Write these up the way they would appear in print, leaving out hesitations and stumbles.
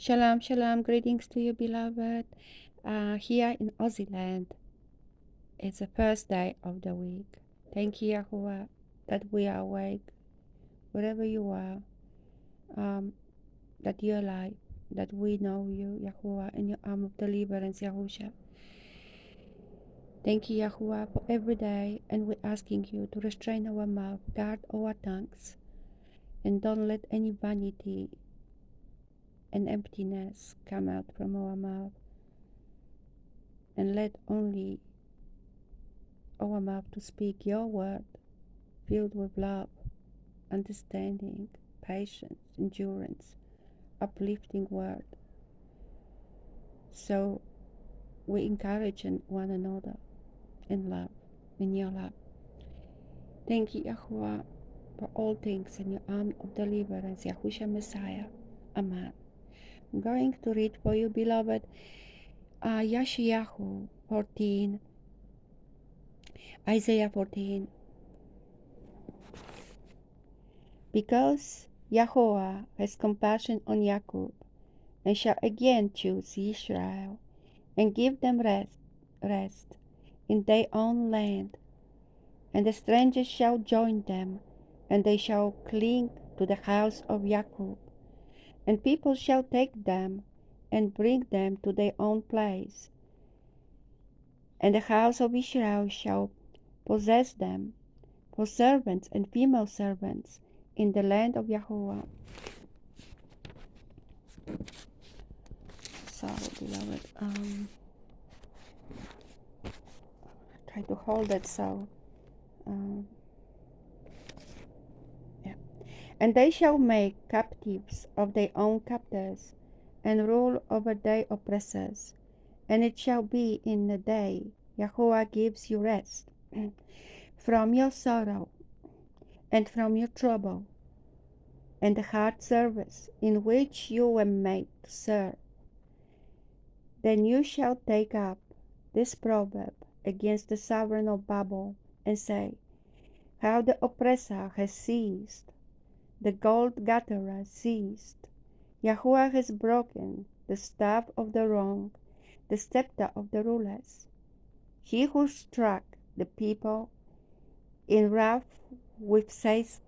Shalom, shalom. Greetings to you, beloved. Here in Aussie land, it's the first day of the week. Thank you, Yahuwah, that we are awake, wherever you are, that you're alive, that we know you, Yahuwah, in your arm of deliverance, Yahusha. Thank you, Yahuwah, for every day, and we're asking you to restrain our mouth, guard our tongues, and don't let any vanity and emptiness come out from our mouth, and let only our mouth to speak your word, filled with love, understanding, patience, endurance, uplifting word. So we encourage one another in love, in your love. Thank you, Yahuwah, for all things in your arm of deliverance, Yahushua Messiah. Amen. I'm going to read for you, beloved, Yashayahu 14, Isaiah 14. Because Yahuwah has compassion on Jacob, and shall again choose Israel, and give them rest in their own land. And the strangers shall join them, and they shall cling to the house of Jacob. And people shall take them, and bring them to their own place. And the house of Israel shall possess them, for servants and female servants, in the land of Yahuwah. Sorry, beloved. Try to hold it so. Yeah. And they shall make captives of their own captors, and rule over their oppressors. And it shall be in the day Yahuwah gives you rest from your sorrow and from your trouble, and the hard service in which you were made to serve. Then you shall take up this proverb against the sovereign of Babel, and say, how the oppressor has ceased, the gold gatherer ceased. Yahuwah has broken the staff of the wrong, the scepter of the rulers. He who struck the people in wrath with ceaseless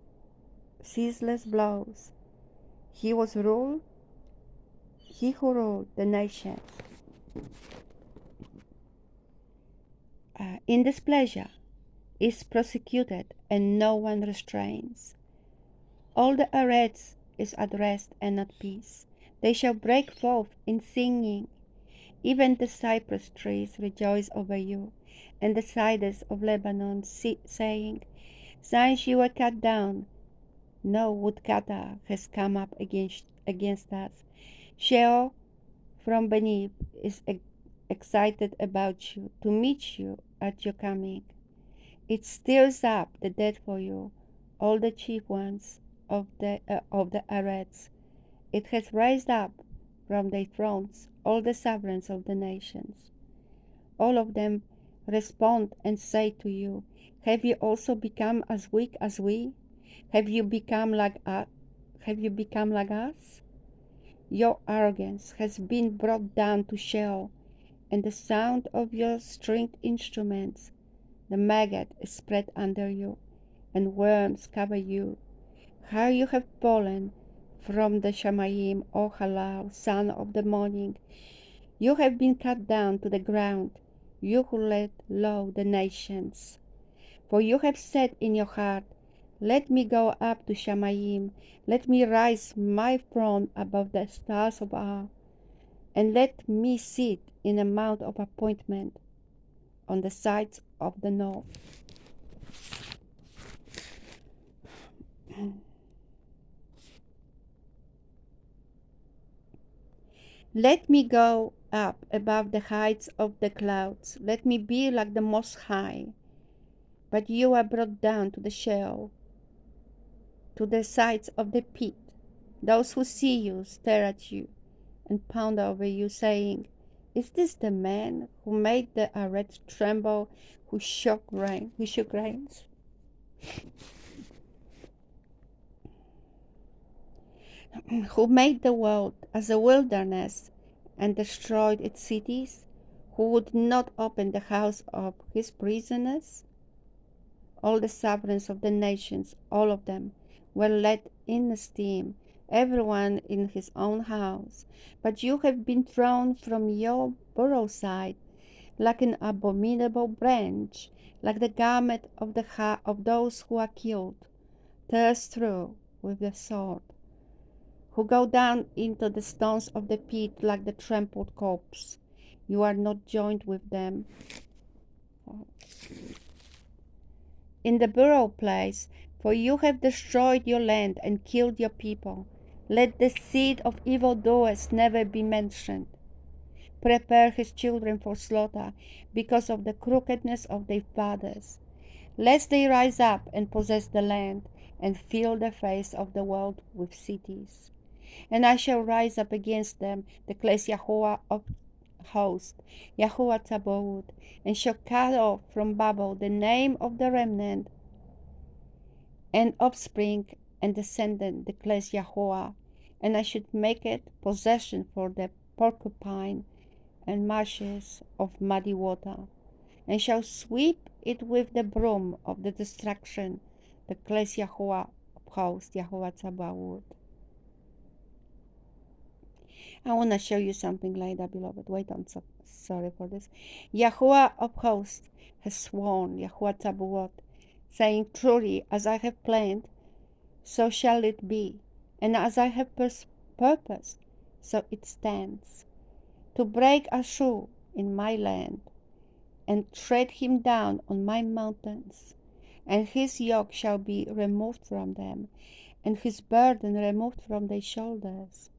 blows. He who ruled the nations in displeasure is prosecuted, and no one restrains. All the Areds is at rest and at peace. They shall break forth in singing. Even the cypress trees rejoice over you, and the cedars of Lebanon saying, since you were cut down, no woodcutter has come up against us. Sheol from beneath is excited about you, to meet you at your coming. It stirs up the dead for you, all the chief ones of the Areds. It has raised up from their thrones all the sovereigns of the nations. All of them respond and say to you, have you also become as weak as we? Have you become like us? Your arrogance has been brought down to Sheol, and the sound of your stringed instruments. The maggot is spread under you, and worms cover you. How you have fallen from the Shamayim, O Halal, son of the morning. You have been cut down to the ground, you who led low the nations. For you have said in your heart, let me go up to Shamayim, let me rise my throne above the stars of Ah, and let me sit in a mount of appointment on the sides of the north. Let me go up above the heights of the clouds. Let me be like the Most High. But you are brought down to the Sheol, to the sides of the pit. Those who see you stare at you and pound over you, saying, is this the man who made the Areds tremble, who shook reins? who made the world as a wilderness and destroyed its cities, who would not open the house of his prisoners. All the sovereigns of the nations, all of them, were let in esteem, everyone in his own house. But you have been thrown from your burrow side, like an abominable branch, like the garment of of those who are killed, thrust through with the sword, who go down into the stones of the pit like the trampled corpse. You are not joined with them in the burial place, for you have destroyed your land and killed your people. Let the seed of evildoers never be mentioned. Prepare his children for slaughter because of the crookedness of their fathers, lest they rise up and possess the land and fill the face of the world with cities. And I shall rise up against them, declares Yahuwah of hosts, Yahuwah Tzaba'oth, and shall cut off from Babel the name of the remnant and offspring and descendant, declares Yahuwah, and I should make it possession for the porcupine and marshes of muddy water, and shall sweep it with the broom of the destruction, declares Yahuwah of hosts, Yahuwah Tzaba'oth. I want to show you something like that, beloved. Wait, I'm sorry for this. Yahuwah of hosts has sworn, Yahuwah Tzaba'oth, saying, truly, as I have planned, so shall it be, and as I have purposed, so it stands, to break Ashur in my land, and tread him down on my mountains, and his yoke shall be removed from them, and his burden removed from their shoulders.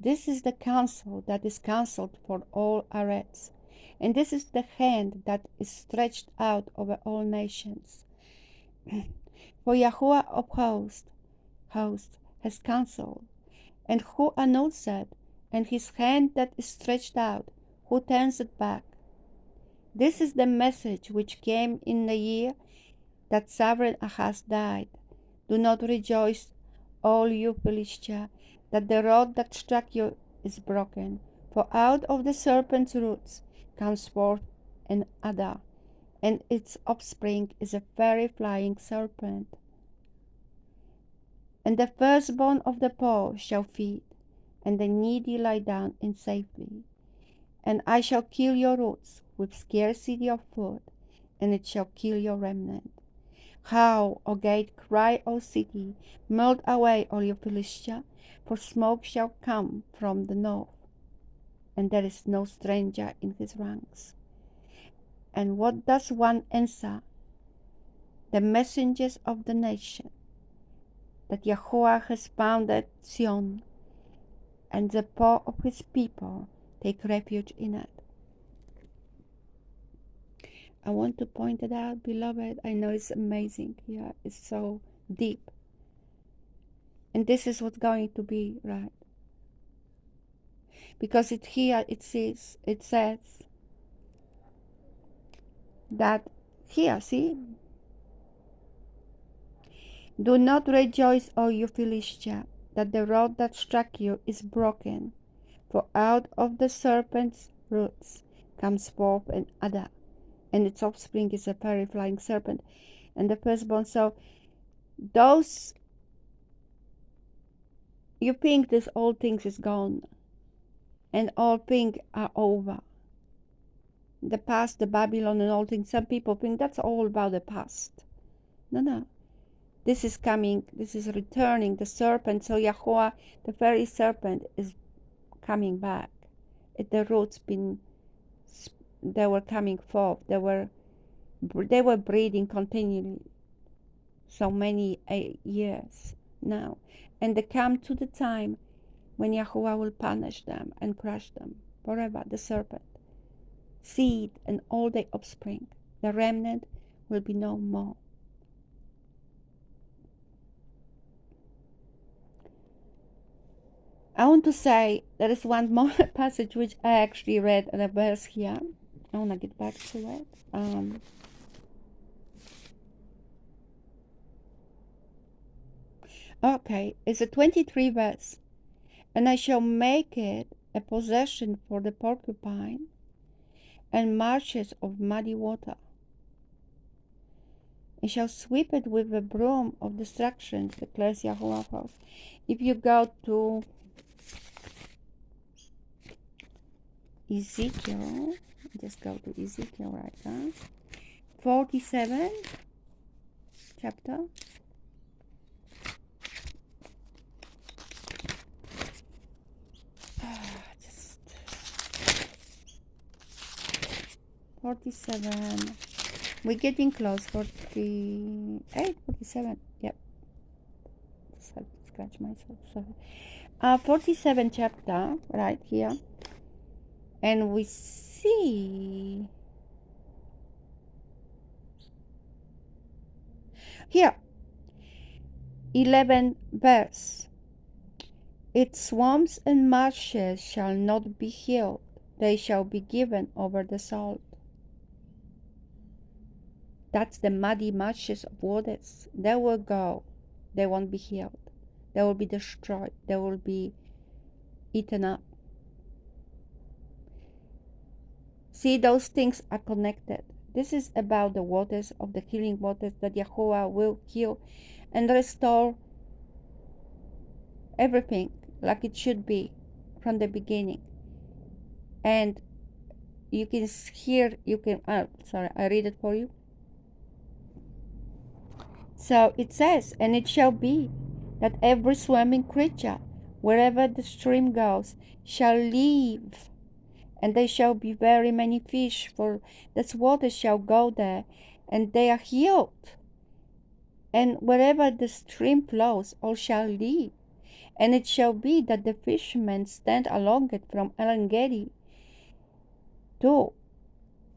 This is the counsel that is counseled for all Arets, and this is the hand that is stretched out over all nations. For Yahuwah of hosts has counseled, and who annuls it, and his hand that is stretched out, who turns it back? This is the message which came in the year that sovereign Ahaz died. Do not rejoice, all you Philistia, that the rod that struck you is broken. For out of the serpent's roots comes forth an adder, and its offspring is a fiery flying serpent. And the firstborn of the poor shall feed, and the needy lie down in safety. And I shall kill your roots with scarcity of food, and it shall kill your remnant. How, O gate, cry, O city, melt away, all you Philistia, for smoke shall come from the north, and there is no stranger in his ranks. And what does one answer? The messengers of the nation, that Yahuwah has founded Zion, and the poor of his people take refuge in it. I want to point it out, beloved. I know it's amazing here. It's so deep. And this is what's going to be, right? Because it says that here, see? Do not rejoice, O you Philistia, that the rod that struck you is broken. For out of the serpent's roots comes forth an adder, and its offspring is a fiery flying serpent, and the firstborn. So those, you think this all things is gone, and all things are over. The past, the Babylon and all things, some people think that's all about the past. No. This is coming, this is returning, the serpent. So Yahuwah, the fiery serpent, is coming back. The roots they were coming forth. They were breeding continually so many years now. And they come to the time when Yahuwah will punish them and crush them forever, the serpent. Seed and all the offspring. The remnant will be no more. I want to say there is one more passage which I actually read in a verse here. I want to get back to it. Okay, it's a 23 verse. And I shall make it a possession for the porcupine and marshes of muddy water, and shall sweep it with the broom of destruction, declares YAHUAH. If you go to Ezekiel, just go to Ezekiel right now, 47 chapter. Just 47. We're getting close. 48, 47. Yep. Just have to scratch myself. Sorry. 47 chapter right here, and we see here 11 verse. Its swamps and marshes shall not be healed; they shall be given over the salt. That's the muddy marshes of waters. They will go. They won't be healed. They will be destroyed. They will be eaten up. See, those things are connected. This is about the waters of the healing waters that Yahuwah will heal and restore everything like it should be from the beginning. And you can hear, sorry, I read it for you. So it says, and it shall be that every swimming creature, wherever the stream goes, shall live, and there shall be very many fish, for the water shall go there, and they are healed. And wherever the stream flows, all shall live. And it shall be that the fishermen stand along it from Elengedi to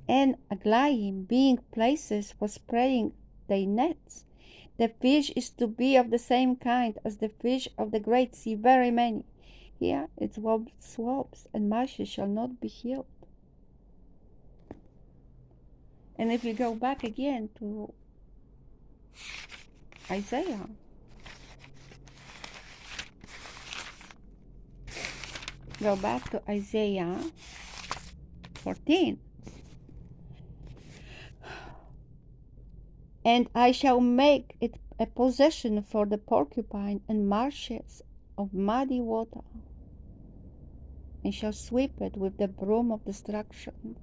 En Aglaim, being places for spreading their nets. The fish is to be of the same kind as the fish of the great sea, very many. Here its swamps and marshes shall not be healed. And if you go back again to Isaiah, go back to Isaiah 14. And I shall make it a possession for the porcupine and marshes of muddy water, and shall sweep it with the broom of destruction,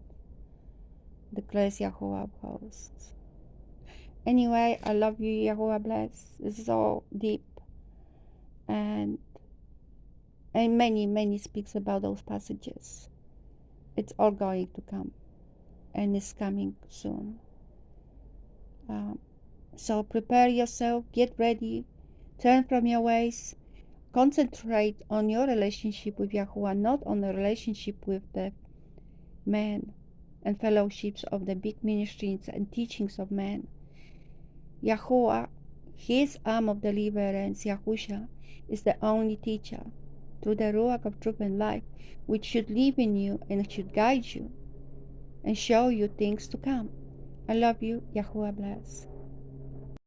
declares Yahuwah of hosts. Anyway, I love you, Yahuwah bless. This is all deep, and many speaks about those passages. It's all going to come, and it's coming soon. So prepare yourself, get ready, turn from your ways, concentrate on your relationship with Yahuwah, not on the relationship with the man and fellowships of the big ministries and teachings of man. Yahuwah, his arm of deliverance, Yahusha, is the only teacher through the Ruach of truth and life, which should live in you and should guide you and show you things to come. I love you. Yahuwah bless.